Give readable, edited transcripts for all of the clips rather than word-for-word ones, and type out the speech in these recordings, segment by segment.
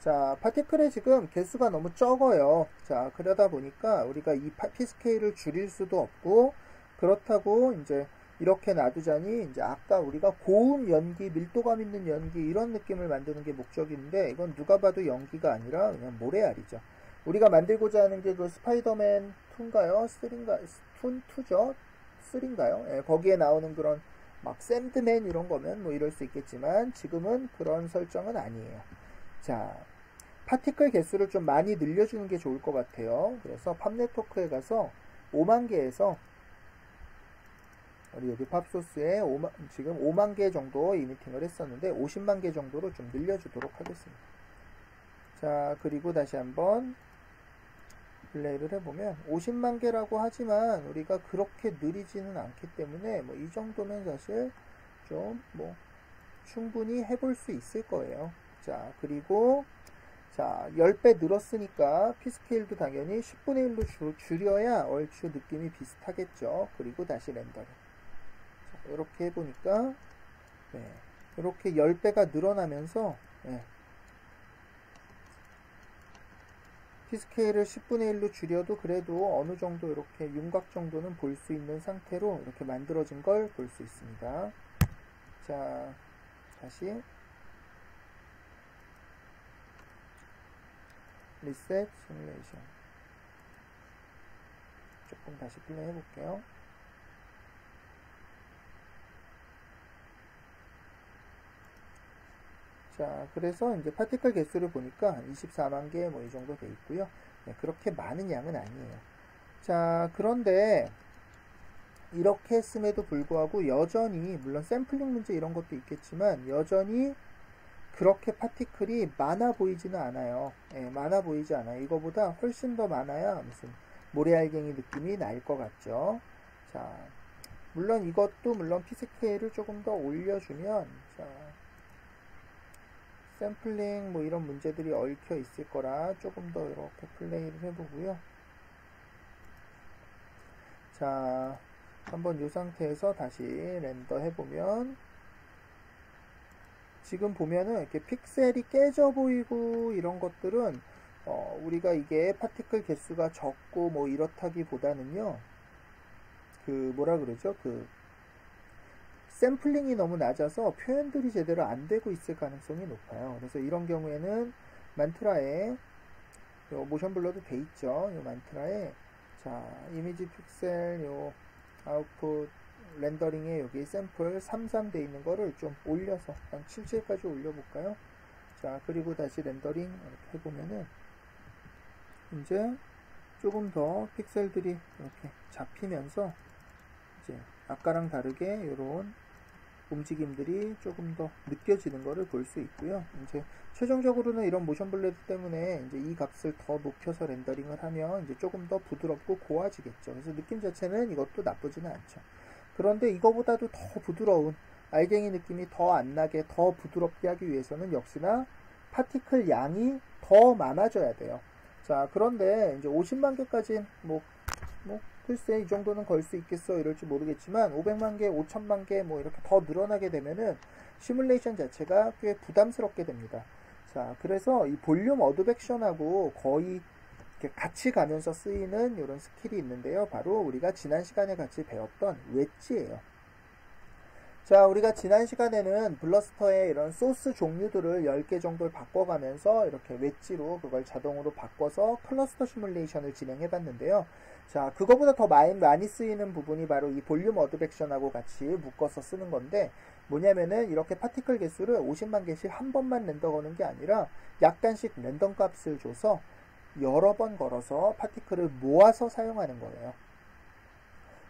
자, 파티클의 지금 개수가 너무 적어요. 자, 그러다 보니까 우리가 이 P스케일을 줄일 수도 없고, 그렇다고 이제 이렇게 놔두자니 이제 아까 우리가 고운 연기, 밀도감 있는 연기 이런 느낌을 만드는 게 목적인데, 이건 누가 봐도 연기가 아니라 그냥 모래알이죠. 우리가 만들고자 하는 게 그 스파이더맨 2인가요? 3인가? 2죠? 3인가요? 예, 거기에 나오는 그런 막 샌드맨 이런 거면 뭐 이럴 수 있겠지만 지금은 그런 설정은 아니에요. 자, 파티클 개수를 좀 많이 늘려주는 게 좋을 것 같아요. 그래서 팝네트워크에 가서 5만 개에서 우리 여기 팝소스에 지금 5만 개 정도 이미팅을 했었는데 50만 개 정도로 좀 늘려주도록 하겠습니다. 자, 그리고 다시 한번 플레이를 해보면 50만 개라고 하지만 우리가 그렇게 느리지는 않기 때문에 뭐 이 정도면 사실 좀 뭐 충분히 해볼 수 있을 거예요. 자, 그리고 자, 10배 늘었으니까 P스케일도 당연히 10분의 1로 줄여야 얼추 느낌이 비슷하겠죠. 그리고 다시 렌더링. 자, 이렇게 해보니까 네, 이렇게 10배가 늘어나면서 네, P스케일을 10분의 1로 줄여도 그래도 어느 정도 이렇게 윤곽 정도는 볼 수 있는 상태로 이렇게 만들어진 걸 볼 수 있습니다. 자, 다시 리셋 시뮬레이션 조금 다시 플레이 해볼게요. 자, 그래서 이제 파티클 개수를 보니까 24만 개 뭐 이 정도 돼 있고요. 네, 그렇게 많은 양은 아니에요. 자, 그런데 이렇게 했음에도 불구하고 여전히 물론 샘플링 문제 이런 것도 있겠지만 여전히 그렇게 파티클이 많아 보이지는 않아요. 예, 많아 보이지 않아요. 이거보다 훨씬 더 많아야 무슨 모래알갱이 느낌이 날 것 같죠. 자, 물론 이것도 물론 P스케일을 조금 더 올려주면 자, 샘플링 뭐 이런 문제들이 얽혀 있을 거라 조금 더 이렇게 플레이를 해보고요. 자, 한번 이 상태에서 다시 렌더 해보면 지금 보면은 이렇게 픽셀이 깨져 보이고 이런 것들은 우리가 이게 파티클 개수가 적고 뭐 이렇다기보다는요, 그 뭐라 그러죠? 그 샘플링이 너무 낮아서 표현들이 제대로 안 되고 있을 가능성이 높아요. 그래서 이런 경우에는 만트라에 요 모션 블러도 돼 있죠. 요 만트라에 자, 이미지 픽셀 요 아웃풋 렌더링에 여기 샘플 33 돼 있는 거를 좀 올려서 한 77까지 올려볼까요? 자, 그리고 다시 렌더링 이렇게 해보면은 이제 조금 더 픽셀들이 이렇게 잡히면서 이제 아까랑 다르게 이런 움직임들이 조금 더 느껴지는 것을 볼 수 있고요. 이제 최종적으로는 이런 모션 블레드 때문에 이제 이 값을 더 높여서 렌더링을 하면 이제 조금 더 부드럽고 고와지겠죠. 그래서 느낌 자체는 이것도 나쁘지는 않죠. 그런데 이거보다도 더 부드러운 알갱이 느낌이 더 안 나게 더 부드럽게 하기 위해서는 역시나 파티클 양이 더 많아져야 돼요. 자, 그런데 이제 50만 개까지 뭐 글쎄 이 정도는 걸 수 있겠어 이럴지 모르겠지만 500만 개, 5천만 개 뭐 이렇게 더 늘어나게 되면은 시뮬레이션 자체가 꽤 부담스럽게 됩니다. 자, 그래서 이 볼륨 어드벡션하고 거의 이렇게 같이 가면서 쓰이는 이런 스킬이 있는데요. 바로 우리가 지난 시간에 같이 배웠던 웨지예요. 자, 우리가 지난 시간에는 블러스터의 이런 소스 종류들을 10개 정도를 바꿔가면서 이렇게 웨지로 그걸 자동으로 바꿔서 클러스터 시뮬레이션을 진행해 봤는데요. 자, 그거보다 더 많이 쓰이는 부분이 바로 이 볼륨 어드벡션하고 같이 묶어서 쓰는 건데 뭐냐면은 이렇게 파티클 개수를 50만 개씩 한 번만 렌더 거는 게 아니라 약간씩 랜덤 값을 줘서 여러 번 걸어서 파티클을 모아서 사용하는 거예요.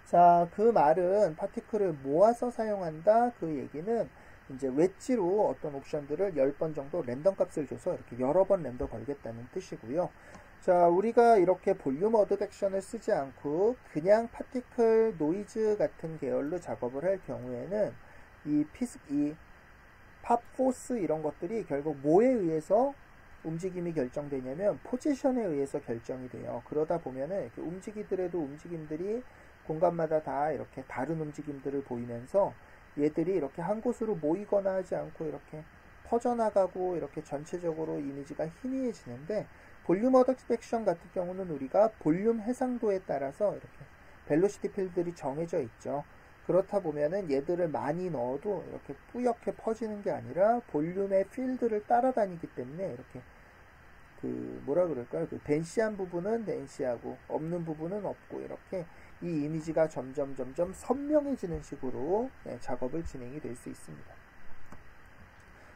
자, 그 말은 파티클을 모아서 사용한다. 그 얘기는 이제 웨지로 어떤 옵션들을 10번 정도 랜덤 값을 줘서 이렇게 여러 번 렌더 걸겠다는 뜻이고요. 자, 우리가 이렇게 볼륨 어드벡션을 쓰지 않고 그냥 파티클 노이즈 같은 계열로 작업을 할 경우에는 이 팝포스 이런 것들이 결국 뭐에 의해서 움직임이 결정되냐면 포지션에 의해서 결정이 돼요. 그러다 보면은 이렇게 움직이더라도 움직임들이 공간마다 다 이렇게 다른 움직임들을 보이면서 얘들이 이렇게 한 곳으로 모이거나 하지 않고 이렇게 퍼져나가고 이렇게 전체적으로 이미지가 희미해지는데, 볼륨 어드벡션 같은 경우는 우리가 볼륨 해상도에 따라서 이렇게 벨로시티 필드들이 정해져 있죠. 그렇다 보면은 얘들을 많이 넣어도 이렇게 뿌옇게 퍼지는 게 아니라 볼륨의 필드를 따라다니기 때문에 이렇게 그 뭐라 그럴까요? 그 덴시한 부분은 덴시하고 없는 부분은 없고 이렇게 이 이미지가 점점 선명해지는 식으로 작업을 진행이 될 수 있습니다.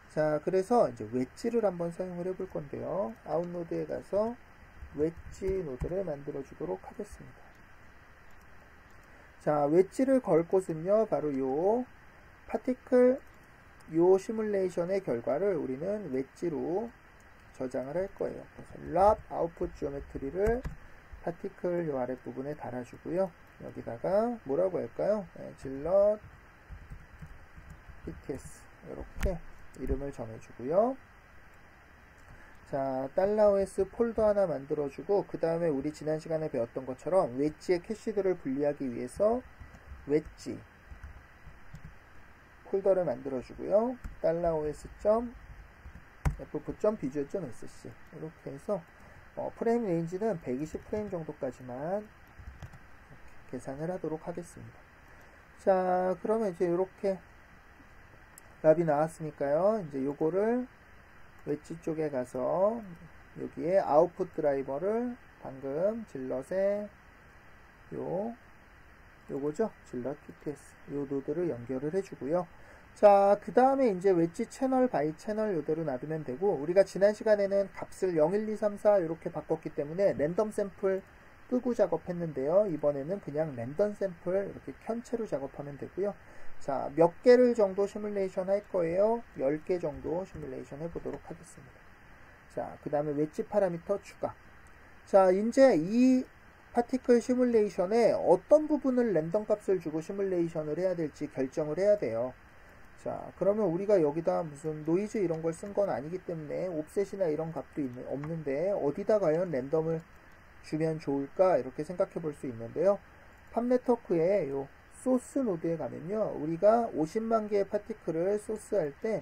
자, 그래서 이제 웨지를 한번 사용을 해볼 건데요. 아웃노드에 가서 웨지 노드를 만들어 주도록 하겠습니다. 자, 웨지를 걸 곳은요, 바로 요 파티클 요 시뮬레이션의 결과를 우리는 웨지로 저장을 할 거예요. 그래서 랍 아웃풋 지오메트리를 파티클 요 아랫부분에 달아주고요. 여기다가 뭐라고 할까요? 질럿 PTS 이렇게 이름을 정해주고요. 자, $OS 폴더 하나 만들어주고, 그 다음에 우리 지난 시간에 배웠던 것처럼 웨지의 캐시들을 분리하기 위해서 웨지 폴더를 만들어주고요. $os.ff.visual.sc 이렇게 해서 프레임 레인지는 120프레임 정도까지만 계산을 하도록 하겠습니다. 자, 그러면 이제 이렇게 랍이 나왔으니까요. 이제 요거를 웨지 쪽에 가서 여기에 아웃풋 드라이버를 방금 질럿에 요거죠. 질럿 PTS 요 노드를 연결을 해주고요. 자, 그 다음에 이제 웨지 채널 바이 채널 요대로 놔두면 되고, 우리가 지난 시간에는 값을 0, 1, 2, 3, 4 이렇게 바꿨기 때문에 랜덤 샘플 끄고 작업했는데요. 이번에는 그냥 랜덤 샘플 이렇게 켠채로 작업하면 되고요. 자, 몇 개를 정도 시뮬레이션 할 거예요? 10개 정도 시뮬레이션 해보도록 하겠습니다. 자, 그 다음에 웨지 파라미터 추가. 자, 이제 이 파티클 시뮬레이션에 어떤 부분을 랜덤 값을 주고 시뮬레이션을 해야 될지 결정을 해야 돼요. 자, 그러면 우리가 여기다 무슨 노이즈 이런 걸 쓴 건 아니기 때문에 옵셋이나 이런 값도 없는데 어디다 과연 랜덤을 주면 좋을까 이렇게 생각해 볼 수 있는데요. 팝네트워크의 요 소스 노드에 가면요, 우리가 50만 개의 파티클을 소스할 때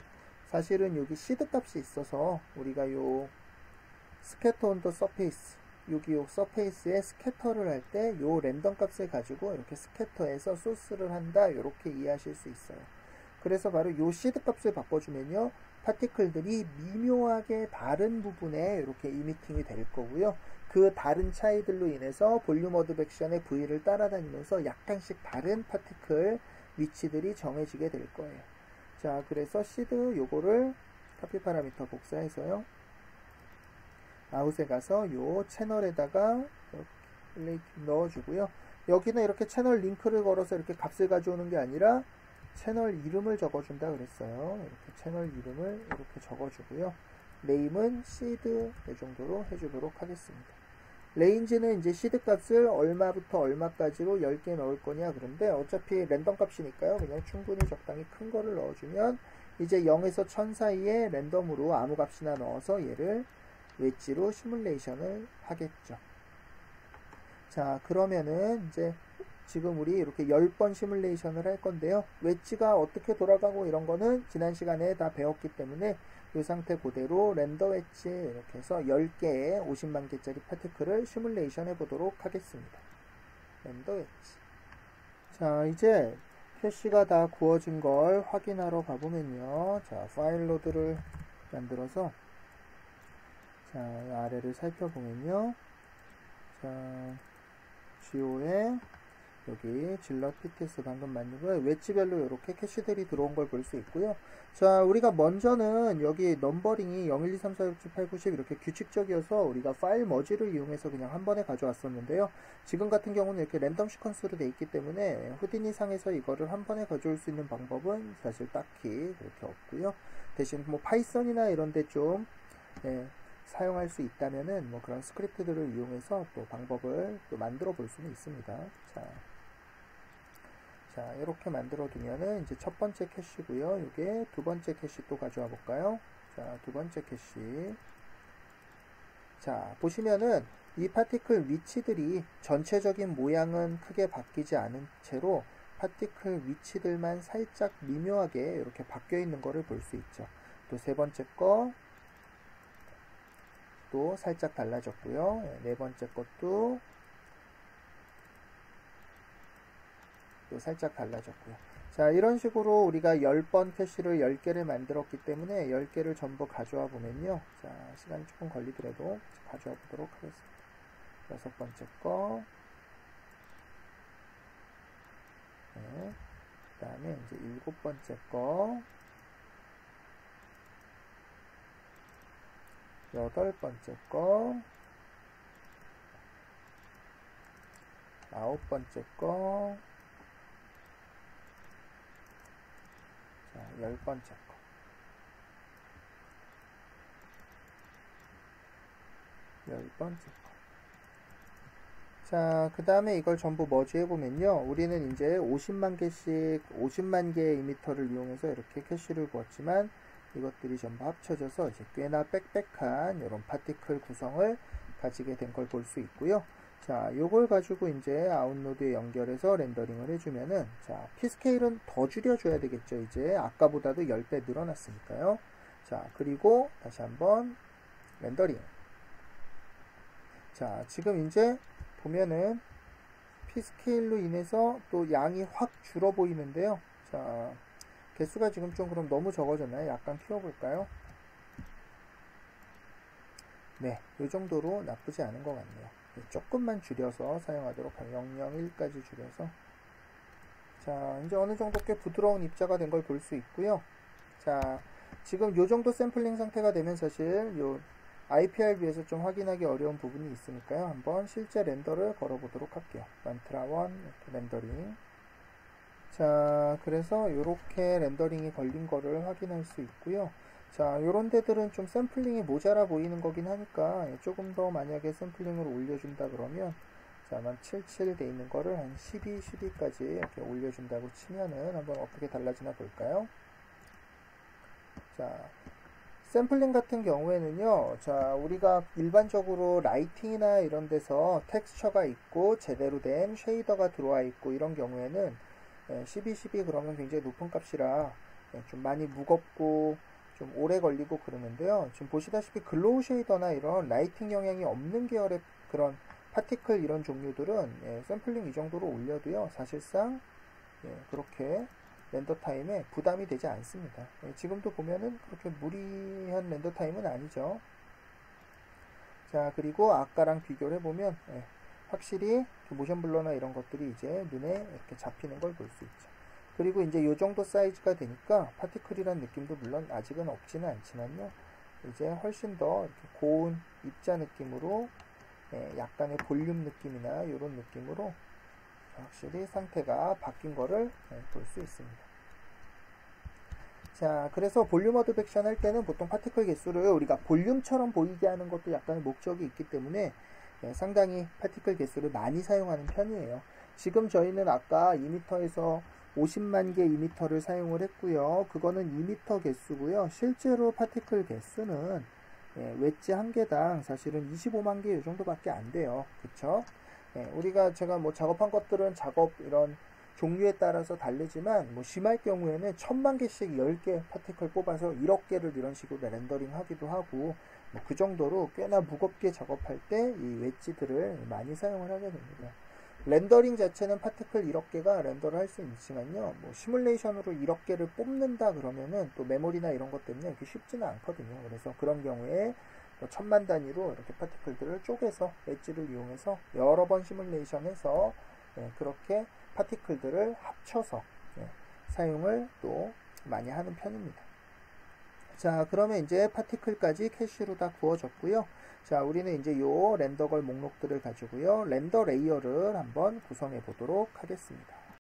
사실은 여기 시드 값이 있어서 우리가 요 스캐터 온 더 서페이스, 여기 요 서페이스에 스캐터를 할 때 요 랜덤 값을 가지고 이렇게 스캐터에서 소스를 한다 이렇게 이해하실 수 있어요. 그래서 바로 요 시드 값을 바꿔주면요, 파티클들이 미묘하게 다른 부분에 이렇게 이미팅이 될 거고요. 그 다른 차이들로 인해서 볼륨 어드벡션의 V를 따라다니면서 약간씩 다른 파티클 위치들이 정해지게 될 거예요. 자, 그래서 시드 요거를 카피 파라미터 복사해서요, 아웃에 가서 요 채널에다가 이렇게 넣어주고요. 여기는 이렇게 채널 링크를 걸어서 이렇게 값을 가져오는 게 아니라 채널 이름을 적어준다 그랬어요. 이렇게 채널 이름을 이렇게 적어주고요. 네임은 시드 이 정도로 해주도록 하겠습니다. 레인지는 이제 시드 값을 얼마부터 얼마까지로 10개 넣을 거냐, 그런데 어차피 랜덤 값이니까요. 그냥 충분히 적당히 큰 거를 넣어주면 이제 0에서 1000 사이에 랜덤으로 아무 값이나 넣어서 얘를 웨지로 시뮬레이션을 하겠죠. 자, 그러면은 이제 지금 우리 이렇게 10번 시뮬레이션을 할 건데요. 웨지가 어떻게 돌아가고 이런 거는 지난 시간에 다 배웠기 때문에 이 상태 그대로 랜더 웨지 이렇게 해서 10개의 50만 개짜리 파티클을 시뮬레이션 해보도록 하겠습니다. 랜더 웨지. 자, 이제 캐시가 다 구워진 걸 확인하러 가보면요. 자, 파일 로드를 만들어서 자, 아래를 살펴보면요. 자, GO에 여기 질럿 PTS 방금 만든 거에 웨지별로 이렇게 캐시들이 들어온 걸 볼 수 있고요. 자, 우리가 먼저는 여기 넘버링이 0, 1, 2, 3, 4, 6, 7, 8, 9, 10 이렇게 규칙적이어서 우리가 파일 머지를 이용해서 그냥 한 번에 가져왔었는데요. 지금 같은 경우는 이렇게 랜덤 시퀀스로 돼 있기 때문에 후디니 상에서 이거를 한 번에 가져올 수 있는 방법은 사실 딱히 그렇게 없고요. 대신 뭐 파이썬이나 이런 데 좀 사용할 수 있다면은 뭐 그런 스크립트들을 이용해서 또 방법을 또 만들어 볼 수는 있습니다. 자, 이렇게 만들어 두면은 이제 첫 번째 캐시고요. 이게 두 번째 캐시 또 가져와 볼까요? 자, 두 번째 캐시. 자, 보시면은 이 파티클 위치들이 전체적인 모양은 크게 바뀌지 않은 채로 파티클 위치들만 살짝 미묘하게 이렇게 바뀌어 있는 거를 볼 수 있죠. 또 세 번째 거 또 살짝 달라졌고요. 네 번째 것도 또 살짝 달라졌고요. 자, 이런 식으로 우리가 10번 캐시를 10개를 만들었기 때문에 10개를 전부 가져와 보면요. 자, 시간이 조금 걸리더라도 가져와 보도록 하겠습니다. 여섯 번째 거, 네, 그 다음에 이제 일곱 번째 거, 여덟 번째 거, 아홉 번째 거, 자, 열 번째 거. 열 번째 거. 자, 그 다음에 이걸 전부 머지 해보면요. 우리는 이제 50만 개씩, 50만 개의 이미터를 이용해서 이렇게 캐시를 구했지만, 이것들이 전부 합쳐져서 이제 꽤나 빽빽한 이런 파티클 구성을 가지게 된 걸 볼 수 있고요. 자, 요걸 가지고 이제 아웃노드에 연결해서 렌더링을 해주면은, 자, P스케일은 더 줄여줘야 되겠죠. 이제 아까보다도 10배 늘어났으니까요. 자, 그리고 다시 한번 렌더링. 자, 지금 이제 보면은 P스케일로 인해서 또 양이 확 줄어 보이는데요. 자, 개수가 지금 좀 그럼 너무 적어졌나요? 약간 키워볼까요? 네, 이 정도로 나쁘지 않은 것 같네요. 조금만 줄여서 사용하도록 하면 001까지 줄여서. 자, 이제 어느 정도 꽤 부드러운 입자가 된 걸 볼 수 있고요. 자, 지금 요 정도 샘플링 상태가 되면 사실 요 IPRB에서 좀 확인하기 어려운 부분이 있으니까요. 한번 실제 렌더를 걸어보도록 할게요. 만트라 1 렌더링. 자, 그래서 이렇게 렌더링이 걸린 거를 확인할 수 있고요. 자, 요런 데들은 좀 샘플링이 모자라 보이는 거긴 하니까 조금 더 만약에 샘플링을 올려준다 그러면, 자, 만 77 돼 있는 거를 한 12, 12까지 이렇게 올려준다고 치면은 한번 어떻게 달라지나 볼까요? 자, 샘플링 같은 경우에는요, 자, 우리가 일반적으로 라이팅이나 이런 데서 텍스처가 있고 제대로 된 쉐이더가 들어와 있고 이런 경우에는 12, 12 그러면 굉장히 높은 값이라 좀 많이 무겁고 좀 오래 걸리고 그러는데요. 지금 보시다시피 글로우 쉐이더나 이런 라이팅 영향이 없는 계열의 그런 파티클 이런 종류들은 샘플링 이 정도로 올려도요, 사실상 그렇게 렌더 타임에 부담이 되지 않습니다. 지금도 보면은 그렇게 무리한 렌더 타임은 아니죠. 자, 그리고 아까랑 비교를 해보면 확실히 모션 블러나 이런 것들이 이제 눈에 이렇게 잡히는 걸 볼 수 있죠. 그리고 이제 요 정도 사이즈가 되니까 파티클이란 느낌도 물론 아직은 없지는 않지만요. 이제 훨씬 더 이렇게 고운 입자 느낌으로 약간의 볼륨 느낌이나 이런 느낌으로 확실히 상태가 바뀐 거를 볼 수 있습니다. 자, 그래서 볼륨 어드백션 할 때는 보통 파티클 개수를 우리가 볼륨처럼 보이게 하는 것도 약간의 목적이 있기 때문에 상당히 파티클 개수를 많이 사용하는 편이에요. 지금 저희는 아까 2m에서 50만 개 2m를 사용을 했고요. 그거는 2m 개수고요. 실제로 파티클 개수는 웨지 한 개당 사실은 25만 개 이 정도밖에 안 돼요. 그쵸? 우리가 제가 뭐 작업한 것들은 작업 이런 종류에 따라서 다르지만 뭐 심할 경우에는 1000만 개씩 10개 파티클 뽑아서 1억 개를 이런 식으로 렌더링 하기도 하고 뭐 그 정도로 꽤나 무겁게 작업할 때 이 웨지들을 많이 사용을 하게 됩니다. 렌더링 자체는 파티클 1억 개가 렌더를 할 수 있지만요, 뭐 시뮬레이션으로 1억 개를 뽑는다 그러면은 또 메모리나 이런 것 때문에 이렇게 쉽지는 않거든요. 그래서 그런 경우에 뭐 1000만 단위로 이렇게 파티클들을 쪼개서 웨지를 이용해서 여러 번 시뮬레이션해서 그렇게 파티클들을 합쳐서 사용을 또 많이 하는 편입니다. 자, 그러면 이제 파티클까지 캐시로 다 구워졌고요. 자, 우리는 이제 요 렌더걸 목록들을 가지고요, 렌더 레이어를 한번 구성해 보도록 하겠습니다.